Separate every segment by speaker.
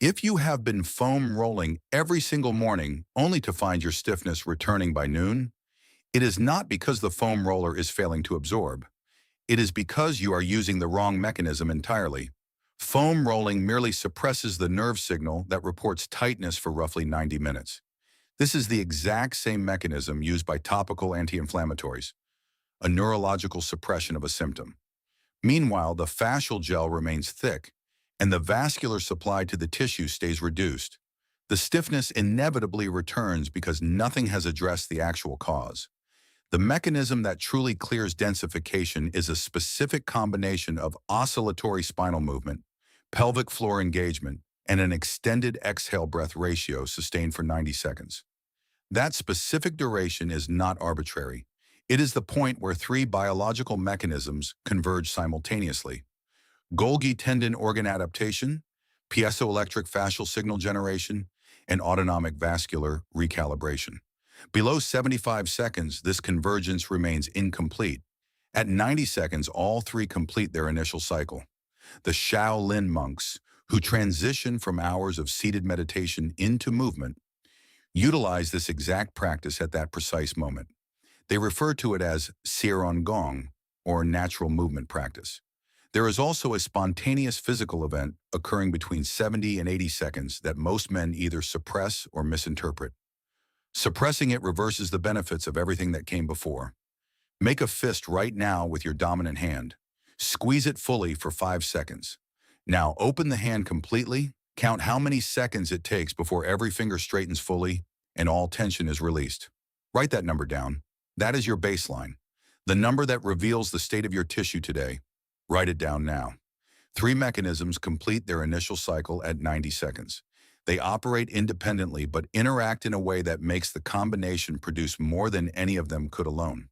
Speaker 1: If you have been foam rolling every single morning only to find your stiffness returning by noon, it is not because the foam roller is failing to absorb. It is because you are using the wrong mechanism entirely. Foam rolling merely suppresses the nerve signal that reports tightness for roughly 90 minutes. This is the exact same mechanism used by topical anti-inflammatories, a neurological suppression of a symptom. Meanwhile, the fascial gel remains thick, and the vascular supply to the tissue stays reduced. The stiffness inevitably returns because nothing has addressed the actual cause. The mechanism that truly clears densification is a specific combination of oscillatory spinal movement, pelvic floor engagement, and an extended exhale-breath ratio sustained for 90 seconds. That specific duration is not arbitrary. It is the point where three biological mechanisms converge simultaneously: Golgi tendon organ adaptation, piezoelectric fascial signal generation, and autonomic vascular recalibration. Below 75 seconds, this convergence remains incomplete. At 90 seconds, all three complete their initial cycle. The Shaolin monks, who transition from hours of seated meditation into movement, utilize this exact practice at that precise moment. They refer to it as Gong, or natural movement practice. There is also a spontaneous physical event occurring between 70 and 80 seconds that most men either suppress or misinterpret. Suppressing it reverses the benefits of everything that came before. Make a fist right now with your dominant hand. Squeeze it fully for 5 seconds. Now open the hand completely. Count how many seconds it takes before every finger straightens fully and all tension is released. Write that number down. That is your baseline. The number that reveals the state of your tissue today. Write it down now. Three mechanisms complete their initial cycle at 90 seconds. They operate independently but interact in a way that makes the combination produce more than any of them could alone.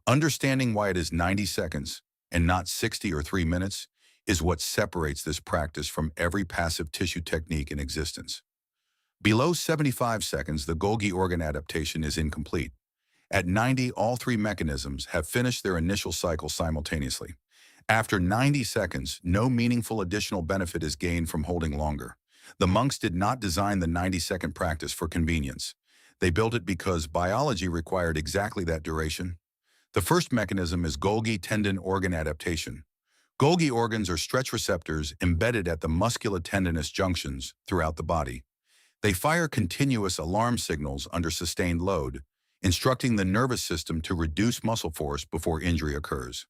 Speaker 1: Understanding why it is 90 seconds and not 60 or 3 minutes is what separates this practice from every passive tissue technique in existence. Below 75 seconds, the Golgi organ adaptation is incomplete. At 90, all three mechanisms have finished their initial cycle simultaneously. After 90 seconds, no meaningful additional benefit is gained from holding longer. The monks did not design the 90-second practice for convenience. They built it because biology required exactly that duration. The first mechanism is Golgi tendon organ adaptation. Golgi organs are stretch receptors embedded at the musculotendinous junctions throughout the body. They fire continuous alarm signals under sustained load, instructing the nervous system to reduce muscle force before injury occurs.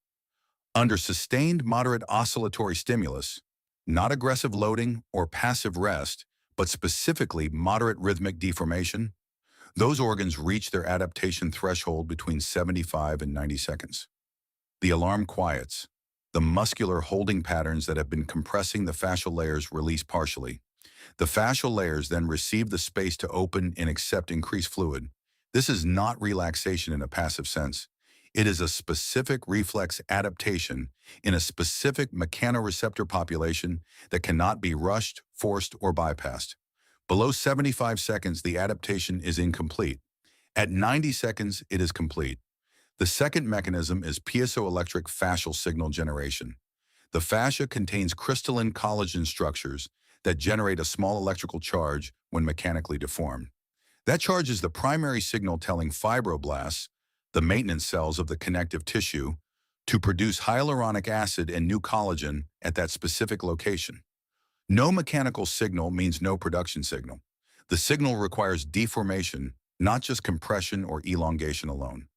Speaker 1: Under sustained moderate oscillatory stimulus, not aggressive loading or passive rest, but specifically moderate rhythmic deformation, those organs reach their adaptation threshold between 75 and 90 seconds. The alarm quiets. The muscular holding patterns that have been compressing the fascial layers release partially. The fascial layers then receive the space to open and accept increased fluid. This is not relaxation in a passive sense. It is a specific reflex adaptation in a specific mechanoreceptor population that cannot be rushed, forced, or bypassed. Below 75 seconds, the adaptation is incomplete. At 90 seconds, it is complete. The second mechanism is piezoelectric fascial signal generation. The fascia contains crystalline collagen structures that generate a small electrical charge when mechanically deformed. That charge is the primary signal telling fibroblasts, the maintenance cells of the connective tissue, to produce hyaluronic acid and new collagen at that specific location. No mechanical signal means no production signal. The signal requires deformation, not just compression or elongation alone.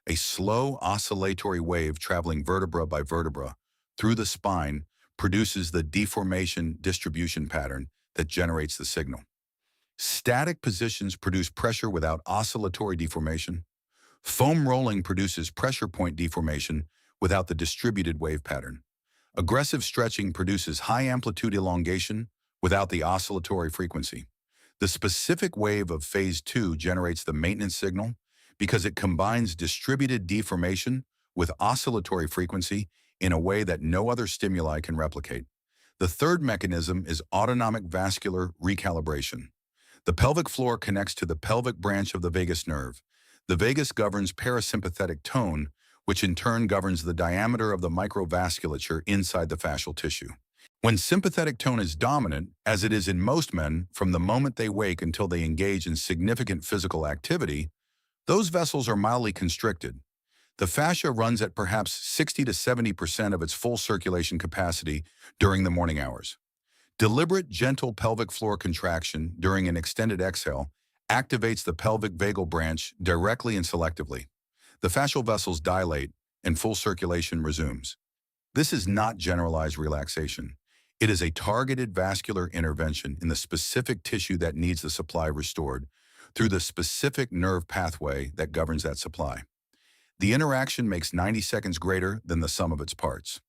Speaker 1: A slow oscillatory wave traveling vertebra by vertebra through the spine produces the deformation distribution pattern that generates the signal. Static positions produce pressure without oscillatory deformation. Foam rolling produces pressure point deformation without the distributed wave pattern. Aggressive stretching produces high-amplitude elongation without the oscillatory frequency. The specific wave of phase 2 generates the maintenance signal because it combines distributed deformation with oscillatory frequency in a way that no other stimuli can replicate. The third mechanism is autonomic vascular recalibration. The pelvic floor connects to the pelvic branch of the vagus nerve. The vagus governs parasympathetic tone, which in turn governs the diameter of the microvasculature inside the fascial tissue. When sympathetic tone is dominant, as it is in most men, from the moment they wake until they engage in significant physical activity, those vessels are mildly constricted. The fascia runs at perhaps 60 to 70% of its full circulation capacity during the morning hours. Deliberate, gentle pelvic floor contraction during an extended exhale activates the pelvic vagal branch directly and selectively. The fascial vessels dilate and full circulation resumes. This is not generalized relaxation. It is a targeted vascular intervention in the specific tissue that needs the supply restored through the specific nerve pathway that governs that supply. The interaction makes 90 seconds greater than the sum of its parts.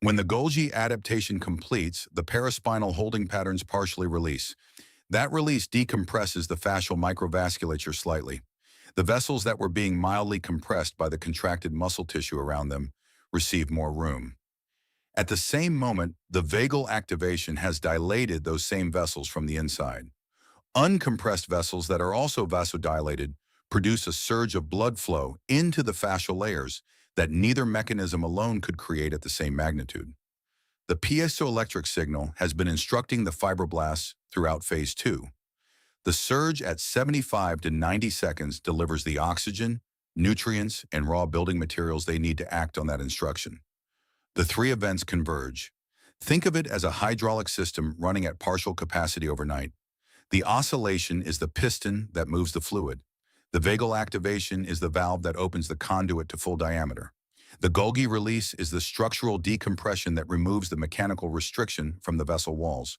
Speaker 1: When the Golgi adaptation completes, the paraspinal holding patterns partially release. That release decompresses the fascial microvasculature slightly. The vessels that were being mildly compressed by the contracted muscle tissue around them receive more room. At the same moment, the vagal activation has dilated those same vessels from the inside. Uncompressed vessels that are also vasodilated produce a surge of blood flow into the fascial layers that neither mechanism alone could create at the same magnitude. The piezoelectric signal has been instructing the fibroblasts throughout phase 2. The surge at 75 to 90 seconds delivers the oxygen, nutrients, and raw building materials they need to act on that instruction. The three events converge. Think of it as a hydraulic system running at partial capacity overnight. The oscillation is the piston that moves the fluid. The vagal activation is the valve that opens the conduit to full diameter. The Golgi release is the structural decompression that removes the mechanical restriction from the vessel walls.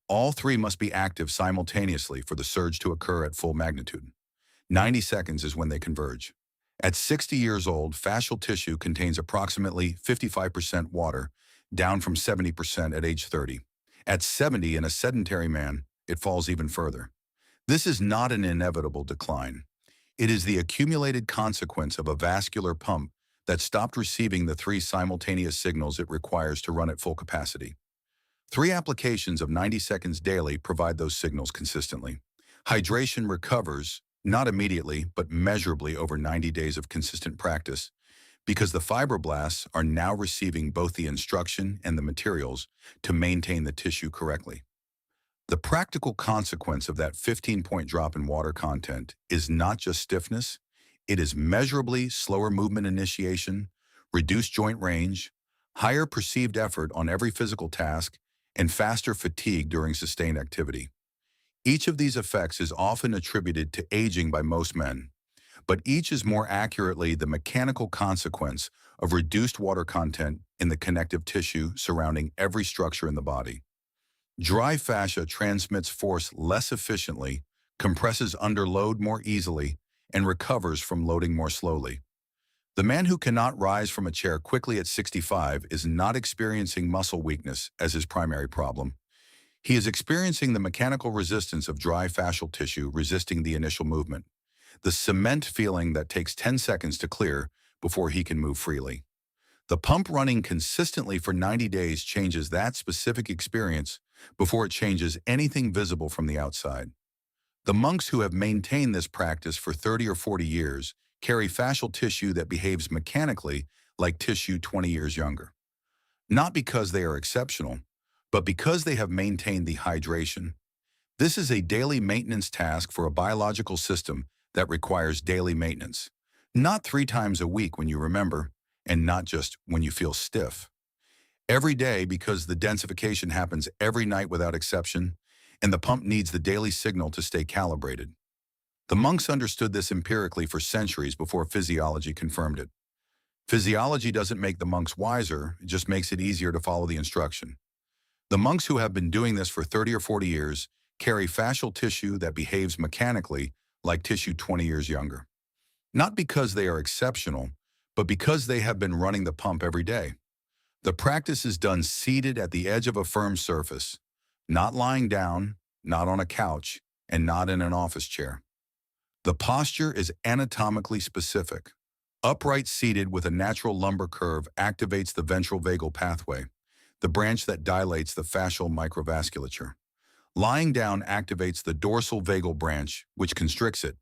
Speaker 1: All three must be active simultaneously for the surge to occur at full magnitude. 90 seconds is when they converge. At 60 years old, fascial tissue contains approximately 55% water, down from 70% at age 30. At 70, in a sedentary man, it falls even further. This is not an inevitable decline. It is the accumulated consequence of a vascular pump that stopped receiving the three simultaneous signals it requires to run at full capacity. 3 applications of 90 seconds daily provide those signals consistently. Hydration recovers, not immediately, but measurably over 90 days of consistent practice, because the fibroblasts are now receiving both the instruction and the materials to maintain the tissue correctly. The practical consequence of that 15-point drop in water content is not just stiffness, it is measurably slower movement initiation, reduced joint range, higher perceived effort on every physical task, and faster fatigue during sustained activity. Each of these effects is often attributed to aging by most men, but each is more accurately the mechanical consequence of reduced water content in the connective tissue surrounding every structure in the body. Dry fascia transmits force less efficiently, compresses under load more easily, and recovers from loading more slowly. The man who cannot rise from a chair quickly at 65 is not experiencing muscle weakness as his primary problem. He is experiencing the mechanical resistance of dry fascial tissue resisting the initial movement, the cement feeling that takes 10 seconds to clear before he can move freely. The pump running consistently for 90 days changes that specific experience before it changes anything visible from the outside. The monks who have maintained this practice for 30 or 40 years carry fascial tissue that behaves mechanically like tissue 20 years younger. Not because they are exceptional, but because they have maintained the hydration. This is a daily maintenance task for a biological system that requires daily maintenance. Not 3 times a week when you remember, and not just when you feel stiff. Every day, because the densification happens every night without exception, and the pump needs the daily signal to stay calibrated. The monks understood this empirically for centuries before physiology confirmed it. Physiology doesn't make the monks wiser, it just makes it easier to follow the instruction. The monks who have been doing this for 30 or 40 years carry fascial tissue that behaves mechanically like tissue 20 years younger. Not because they are exceptional, but because they have been running the pump every day. The practice is done seated at the edge of a firm surface, not lying down, not on a couch, and not in an office chair. The posture is anatomically specific. Upright seated with a natural lumbar curve activates the ventral vagal pathway, the branch that dilates the fascial microvasculature. Lying down activates the dorsal vagal branch, which constricts it.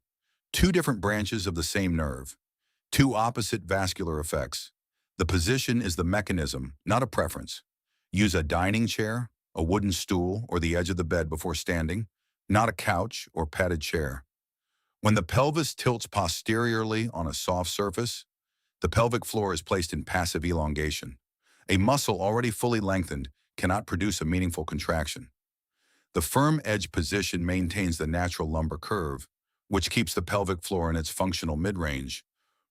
Speaker 1: 2 different branches of the same nerve. 2 opposite vascular effects. The position is the mechanism, not a preference. Use a dining chair, a wooden stool, or the edge of the bed before standing, not a couch or padded chair. When the pelvis tilts posteriorly on a soft surface, the pelvic floor is placed in passive elongation. A muscle already fully lengthened cannot produce a meaningful contraction. The firm edge position maintains the natural lumbar curve, which keeps the pelvic floor in its functional mid-range,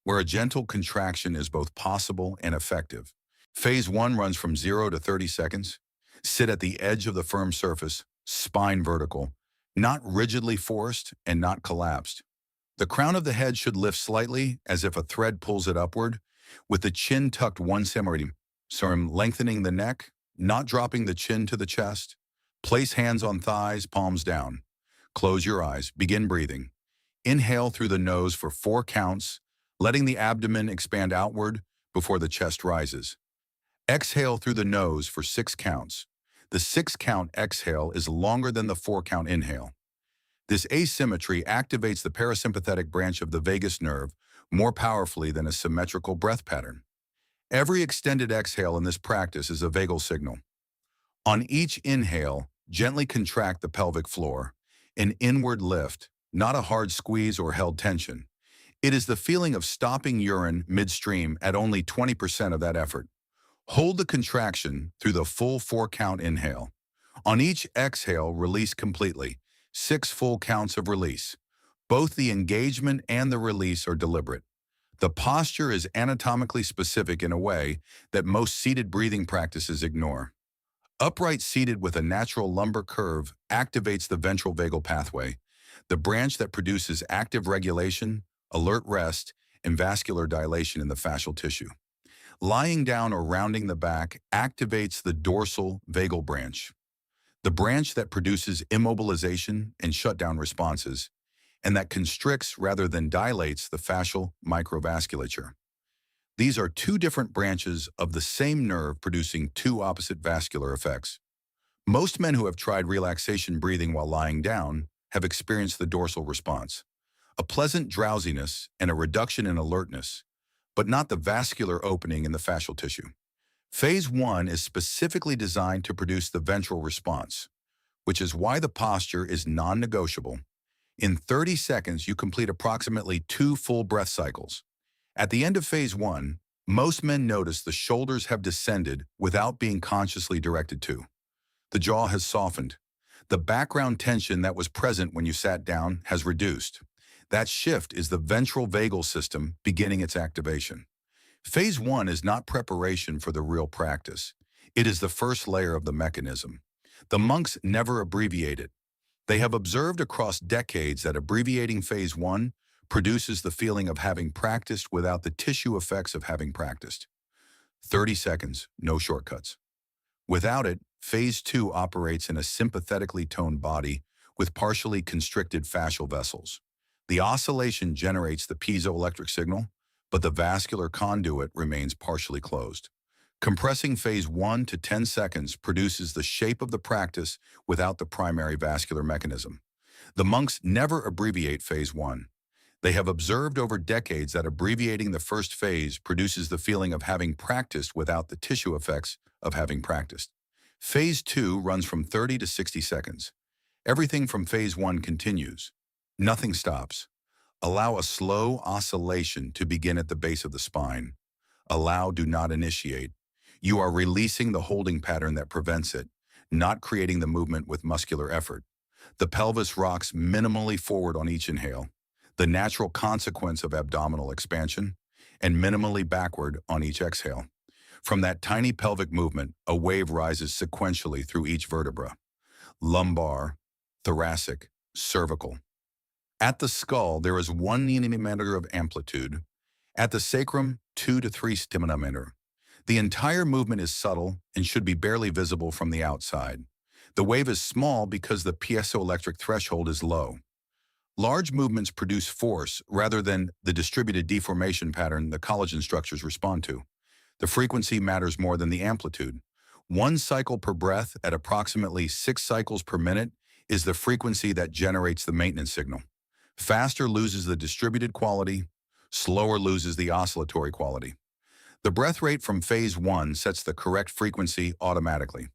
Speaker 1: where a gentle contraction is both possible and effective. Phase 1 runs from 0 to 30 seconds. Sit at the edge of the firm surface, spine vertical, not rigidly forced and not collapsed. The crown of the head should lift slightly as if a thread pulls it upward, with the chin tucked 1 centimeter, lengthening the neck, not dropping the chin to the chest. Place hands on thighs, palms down. Close your eyes. Begin breathing. Inhale through the nose for 4 counts, letting the abdomen expand outward before the chest rises. Exhale through the nose for 6 counts. The 6-count exhale is longer than the 4-count inhale. This asymmetry activates the parasympathetic branch of the vagus nerve more powerfully than a symmetrical breath pattern. Every extended exhale in this practice is a vagal signal. On each inhale, gently contract the pelvic floor, an inward lift, not a hard squeeze or held tension. It is the feeling of stopping urine midstream at only 20% of that effort. Hold the contraction through the full 4-count inhale. On each exhale, release completely. 6 full counts of release. Both the engagement and the release are deliberate. The posture is anatomically specific in a way that most seated breathing practices ignore. Upright seated with a natural lumbar curve activates the ventral vagal pathway, the branch that produces active regulation, alert rest, and vascular dilation in the fascial tissue. Lying down or rounding the back activates the dorsal vagal branch, the branch that produces immobilization and shutdown responses, and that constricts rather than dilates the fascial microvasculature. These are 2 different branches of the same nerve producing 2 opposite vascular effects. Most men who have tried relaxation breathing while lying down have experienced the dorsal response, a pleasant drowsiness and a reduction in alertness, but not the vascular opening in the fascial tissue. Phase 1 is specifically designed to produce the ventral response, which is why the posture is non-negotiable. In 30 seconds, you complete approximately 2 full breath cycles. At the end of phase 1, most men notice the shoulders have descended without being consciously directed to. The jaw has softened. The background tension that was present when you sat down has reduced. That shift is the ventral vagal system beginning its activation. Phase 1 is not preparation for the real practice. It is the first layer of the mechanism. The monks never abbreviate it. They have observed across decades that abbreviating phase 1 produces the feeling of having practiced without the tissue effects of having practiced. 30 seconds, no shortcuts. Without it, phase 2 operates in a sympathetically toned body with partially constricted fascial vessels. The oscillation generates the piezoelectric signal, but the vascular conduit remains partially closed. Compressing phase 1 to 10 seconds produces the shape of the practice without the primary vascular mechanism. The monks never abbreviate phase 1. They have observed over decades that abbreviating the first phase produces the feeling of having practiced without the tissue effects of having practiced. Phase 2 runs from 30 to 60 seconds. Everything from phase 1 continues. Nothing stops. Allow a slow oscillation to begin at the base of the spine. Allow, do not initiate. You are releasing the holding pattern that prevents it, not creating the movement with muscular effort. The pelvis rocks minimally forward on each inhale, the natural consequence of abdominal expansion, and minimally backward on each exhale. From that tiny pelvic movement, a wave rises sequentially through each vertebra: lumbar, thoracic, cervical. At the skull, there is 1 nanometer of amplitude. At the sacrum, 2 to 3 centimeter. The entire movement is subtle and should be barely visible from the outside. The wave is small because the piezoelectric threshold is low. Large movements produce force rather than the distributed deformation pattern the collagen structures respond to. The frequency matters more than the amplitude. 1 cycle per breath at approximately 6 cycles per minute is the frequency that generates the maintenance signal. Faster loses the distributed quality, slower loses the oscillatory quality. The breath rate from phase 1 sets the correct frequency automatically.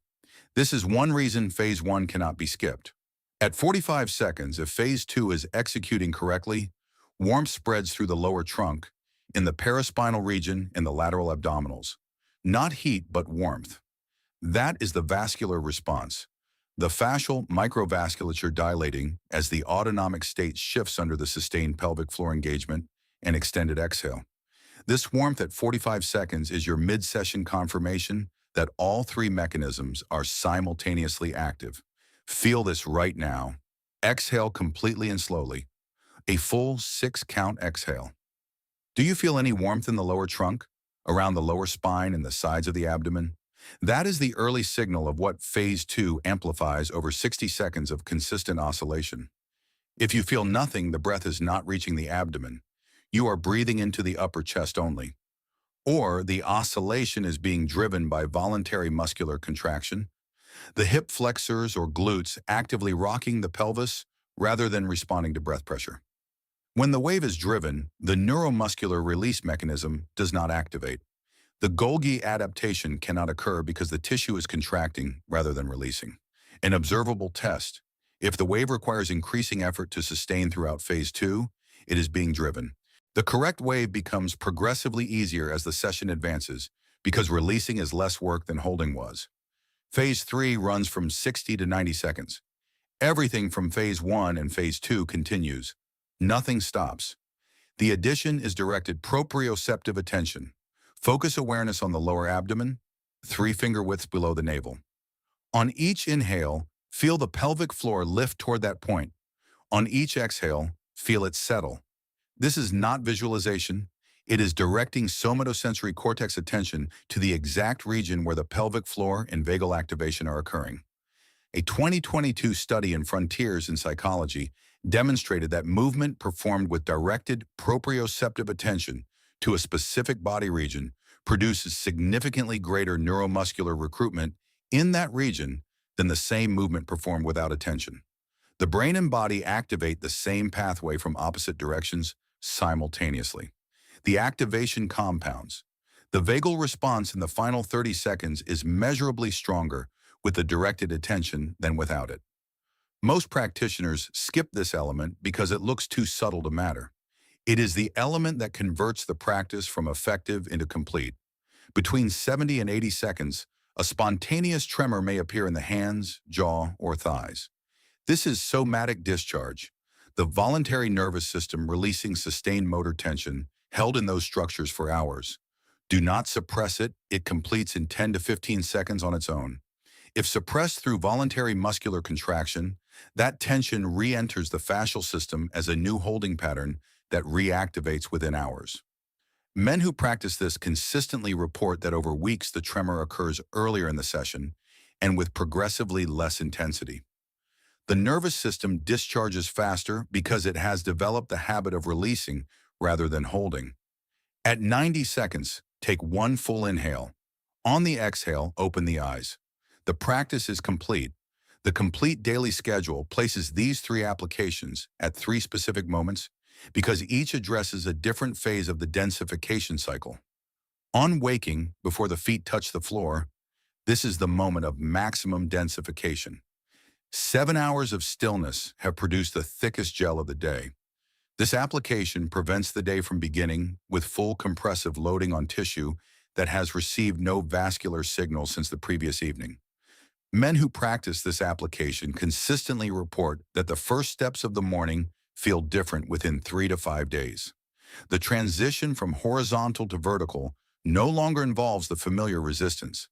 Speaker 1: This is one reason phase 1 cannot be skipped. At 45 seconds, if phase 2 is executing correctly, warmth spreads through the lower trunk, in the paraspinal region and the lateral abdominals. Not heat, but warmth. That is the vascular response. The fascial microvasculature dilating as the autonomic state shifts under the sustained pelvic floor engagement and extended exhale. This warmth at 45 seconds is your mid-session confirmation that all three mechanisms are simultaneously active. Feel this right now. Exhale completely and slowly. A full 6-count exhale. Do you feel any warmth in the lower trunk, around the lower spine and the sides of the abdomen? That is the early signal of what phase 2 amplifies over 60 seconds of consistent oscillation. If you feel nothing, the breath is not reaching the abdomen. You are breathing into the upper chest only. Or the oscillation is being driven by voluntary muscular contraction, the hip flexors or glutes actively rocking the pelvis rather than responding to breath pressure. When the wave is driven, the neuromuscular release mechanism does not activate. The Golgi adaptation cannot occur because the tissue is contracting rather than releasing. An observable test. If the wave requires increasing effort to sustain throughout phase 2, it is being driven. The correct wave becomes progressively easier as the session advances because releasing is less work than holding was. Phase 3 runs from 60 to 90 seconds. Everything from phase 1 and phase 2 continues. Nothing stops. The addition is directed proprioceptive attention. Focus awareness on the lower abdomen, 3 finger widths below the navel. On each inhale, feel the pelvic floor lift toward that point. On each exhale, feel it settle. This is not visualization. It is directing somatosensory cortex attention to the exact region where the pelvic floor and vagal activation are occurring. A 2022 study in Frontiers in Psychology demonstrated that movement performed with directed proprioceptive attention to a specific body region produces significantly greater neuromuscular recruitment in that region than the same movement performed without attention. The brain and body activate the same pathway from opposite directions simultaneously. The activation compounds. The vagal response in the final 30 seconds is measurably stronger with the directed attention than without it. Most practitioners skip this element because it looks too subtle to matter. It is the element that converts the practice from effective into complete. Between 70 and 80 seconds, a spontaneous tremor may appear in the hands, jaw, or thighs. This is somatic discharge, the voluntary nervous system releasing sustained motor tension held in those structures for hours. Do not suppress it. It completes in 10 to 15 seconds on its own. If suppressed through voluntary muscular contraction, that tension re-enters the fascial system as a new holding pattern that reactivates within hours. Men who practice this consistently report that over weeks the tremor occurs earlier in the session and with progressively less intensity. The nervous system discharges faster because it has developed the habit of releasing rather than holding. At 90 seconds, take one full inhale. On the exhale, open the eyes. The practice is complete. The complete daily schedule places these 3 applications at 3 specific moments because each addresses a different phase of the densification cycle. On waking, before the feet touch the floor, this is the moment of maximum densification. 7 hours of stillness have produced the thickest gel of the day. This application prevents the day from beginning with full compressive loading on tissue that has received no vascular signal since the previous evening. Men who practice this application consistently report that the first steps of the morning feel different within 3 to 5 days. The transition from horizontal to vertical no longer involves the familiar resistance.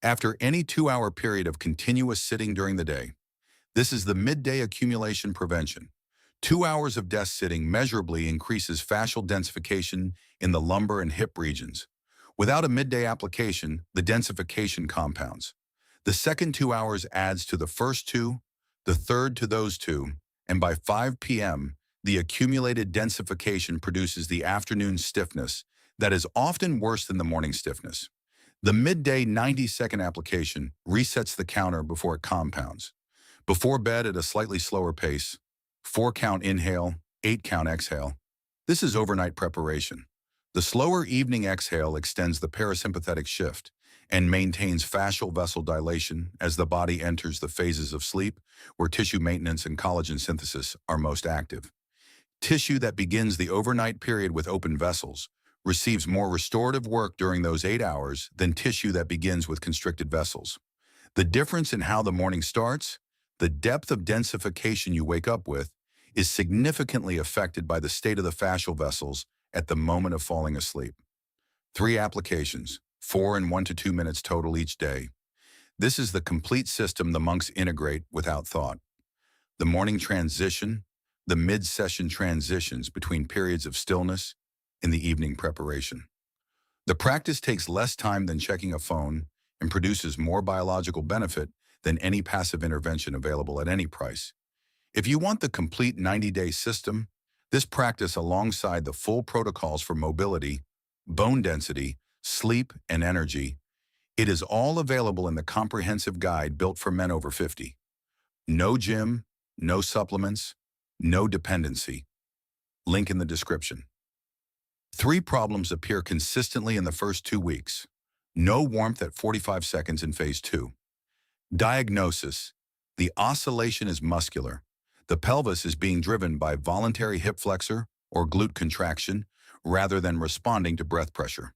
Speaker 1: After any 2-hour period of continuous sitting during the day, this is the midday accumulation prevention. 2 hours of desk sitting measurably increases fascial densification in the lumbar and hip regions. Without a midday application, the densification compounds. The second 2 hours adds to the first 2, the third to those 2, and by 5 p.m., the accumulated densification produces the afternoon stiffness that is often worse than the morning stiffness. The midday 90-second application resets the counter before it compounds. Before bed at a slightly slower pace, 4-count inhale, 8-count exhale. This is overnight preparation. The slower evening exhale extends the parasympathetic shift and maintains fascial vessel dilation as the body enters the phases of sleep where tissue maintenance and collagen synthesis are most active. Tissue that begins the overnight period with open vessels receives more restorative work during those 8 hours than tissue that begins with constricted vessels. The difference in how the morning starts, the depth of densification you wake up with, is significantly affected by the state of the fascial vessels at the moment of falling asleep. 3 applications, 4 and 1 to 2 minutes total each day. This is the complete system the monks integrate without thought. The morning transition, the mid-session transitions between periods of stillness, and the evening preparation. The practice takes less time than checking a phone and produces more biological benefit than any passive intervention available at any price. If you want the complete 90-day system, this practice alongside the full protocols for mobility, bone density, sleep, and energy, it is all available in the comprehensive guide built for men over 50. No gym, no supplements, no dependency. Link in the description. 3 problems appear consistently in the first 2 weeks. No warmth at 45 seconds in phase 2. Diagnosis: the oscillation is muscular. The pelvis is being driven by voluntary hip flexor or glute contraction rather than responding to breath pressure.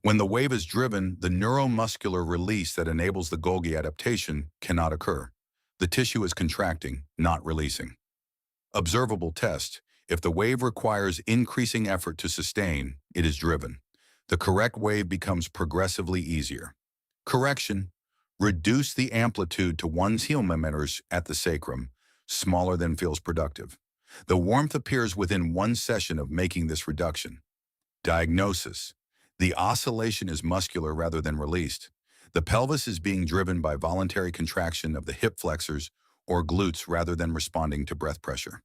Speaker 1: When the wave is driven, the neuromuscular release that enables the Golgi adaptation cannot occur. The tissue is contracting, not releasing. Observable test: if the wave requires increasing effort to sustain, it is driven. The correct wave becomes progressively easier. Correction: reduce the amplitude to 1 millimeters at the sacrum, smaller than feels productive. The warmth appears within 1 session of making this reduction. Diagnosis: the oscillation is muscular rather than released. The pelvis is being driven by voluntary contraction of the hip flexors or glutes rather than responding to breath pressure.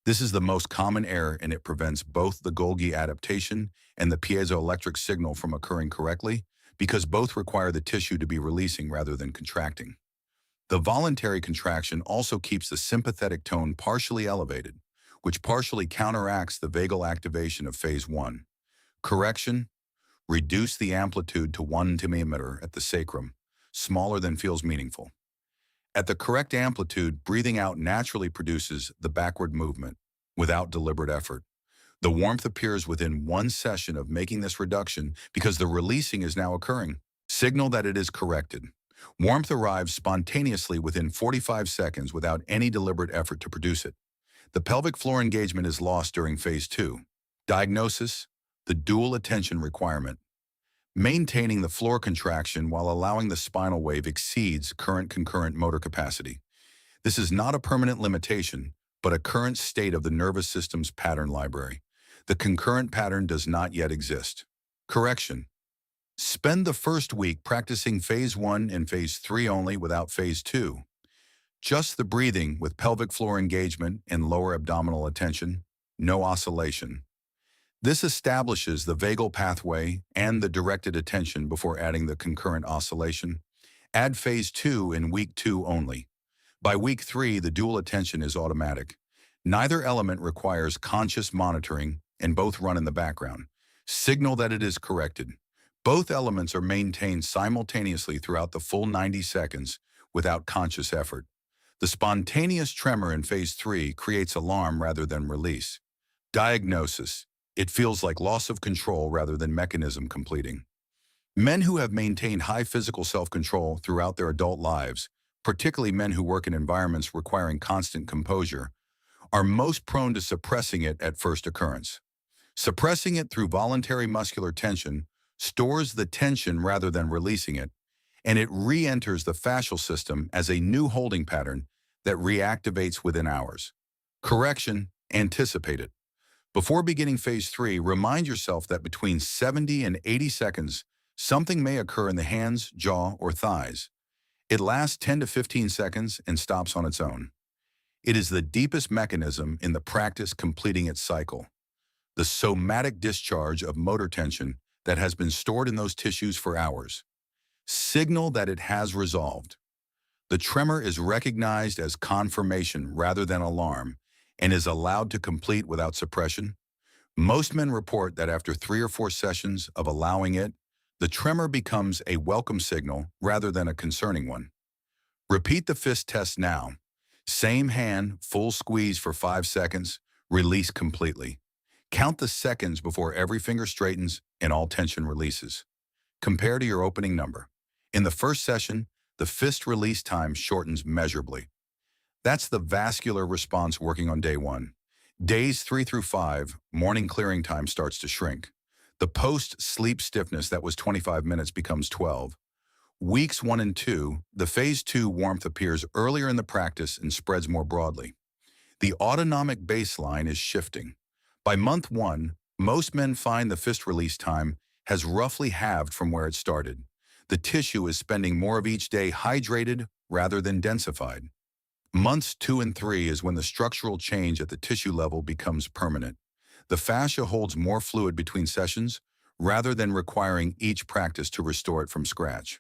Speaker 1: This is the most common error, and it prevents both the Golgi adaptation and the piezoelectric signal from occurring correctly because both require the tissue to be releasing rather than contracting. The voluntary contraction also keeps the sympathetic tone partially elevated, which partially counteracts the vagal activation of phase 1. Correction: reduce the amplitude to 1 millimeter at the sacrum, smaller than feels meaningful. At the correct amplitude, breathing out naturally produces the backward movement without deliberate effort. The warmth appears within 1 session of making this reduction because the releasing is now occurring. Signal that it is corrected. Warmth arrives spontaneously within 45 seconds without any deliberate effort to produce it. The pelvic floor engagement is lost during phase 2. Diagnosis: the dual attention requirement. Maintaining the floor contraction while allowing the spinal wave exceeds current concurrent motor capacity. This is not a permanent limitation, but a current state of the nervous system's pattern library. The concurrent pattern does not yet exist. Correction: spend the first week practicing phase 1 and phase 3 only without phase 2. Just the breathing with pelvic floor engagement and lower abdominal attention, no oscillation. This establishes the vagal pathway and the directed attention before adding the concurrent oscillation. Add phase 2 in week 2 only. By week 3, the dual attention is automatic. Neither element requires conscious monitoring, and both run in the background. Signal that it is corrected. Both elements are maintained simultaneously throughout the full 90 seconds without conscious effort. The spontaneous tremor in phase 3 creates alarm rather than release. Diagnosis: it feels like loss of control rather than mechanism completing. Men who have maintained high physical self-control throughout their adult lives, particularly men who work in environments requiring constant composure, are most prone to suppressing it at first occurrence. Suppressing it through voluntary muscular tension stores the tension rather than releasing it, and it re-enters the fascial system as a new holding pattern that reactivates within hours. Correction: anticipate it. Before beginning phase 3, remind yourself that between 70 and 80 seconds, something may occur in the hands, jaw, or thighs. It lasts 10 to 15 seconds and stops on its own. It is the deepest mechanism in the practice completing its cycle. The somatic discharge of motor tension that has been stored in those tissues for hours. Signal that it has resolved. The tremor is recognized as confirmation rather than alarm, and is allowed to complete without suppression. Most men report that after 3 or 4 sessions of allowing it, the tremor becomes a welcome signal rather than a concerning one. Repeat the fist test now. Same hand, full squeeze for 5 seconds, release completely. Count the seconds before every finger straightens and all tension releases. Compare to your opening number. In the first session, the fist release time shortens measurably. That's the vascular response working on day 1. Days 3 through 5, morning clearing time starts to shrink. The post-sleep stiffness that was 25 minutes becomes 12. Weeks 1 and 2, the phase 2 warmth appears earlier in the practice and spreads more broadly. The autonomic baseline is shifting. By month 1, most men find the fist release time has roughly halved from where it started. The tissue is spending more of each day hydrated rather than densified. Months 2 and 3 is when the structural change at the tissue level becomes permanent. The fascia holds more fluid between sessions rather than requiring each practice to restore it from scratch.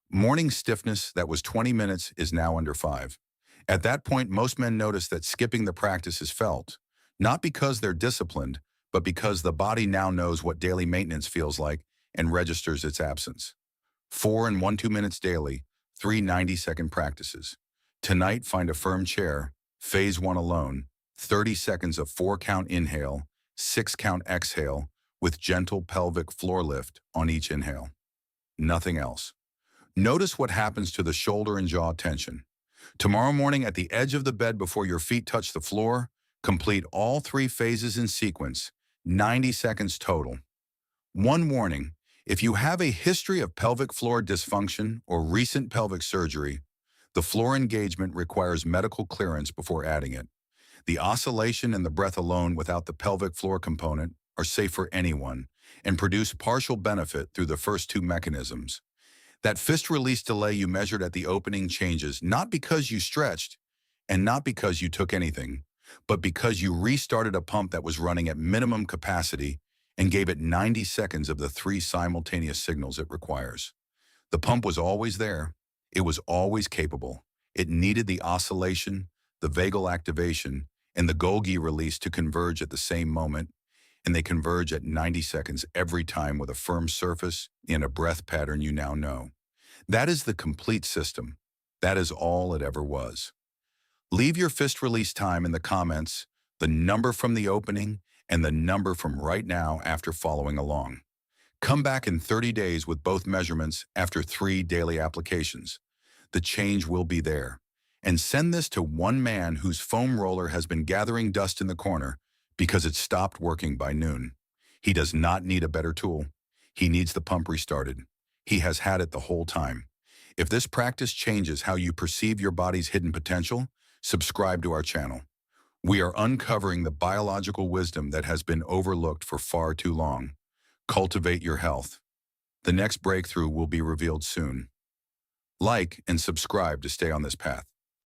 Speaker 1: Morning stiffness that was 20 minutes is now under 5. At that point, most men notice that skipping the practice is felt, not because they're disciplined, but because the body now knows what daily maintenance feels like and registers its absence. 4 and 1 2 minutes daily, 3 90-second practices. Tonight, find a firm chair, phase 1 alone, 30 seconds of 4-count inhale, 6-count exhale, with gentle pelvic floor lift on each inhale. Nothing else. Notice what happens to the shoulder and jaw tension. Tomorrow morning at the edge of the bed before your feet touch the floor, complete all 3 phases in sequence, 90 seconds total. One warning, if you have a history of pelvic floor dysfunction or recent pelvic surgery, the floor engagement requires medical clearance before adding it. The oscillation and the breath alone without the pelvic floor component are safe for anyone and produce partial benefit through the first 2 mechanisms. That fist release delay you measured at the opening changes not because you stretched and not because you took anything, but because you restarted a pump that was running at minimum capacity and gave it 90 seconds of the 3 simultaneous signals it requires. The pump was always there. It was always capable. It needed the oscillation, the vagal activation, and the Golgi release to converge at the same moment, and they converge at 90 seconds every time with a firm surface and a breath pattern you now know. That is the complete system. That is all it ever was. Leave your fist release time in the comments, the number from the opening, and the number from right now after following along. Come back in 30 days with both measurements after 3 daily applications. The change will be there. And send this to one man whose foam roller has been gathering dust in the corner because it stopped working by noon. He does not need a better tool. He needs the pump restarted. He has had it the whole time. If this practice changes how you perceive your body's hidden potential, subscribe to our channel. We are uncovering the biological wisdom that has been overlooked for far too long. Cultivate your health. The next breakthrough will be revealed soon. Like and subscribe to stay on this path.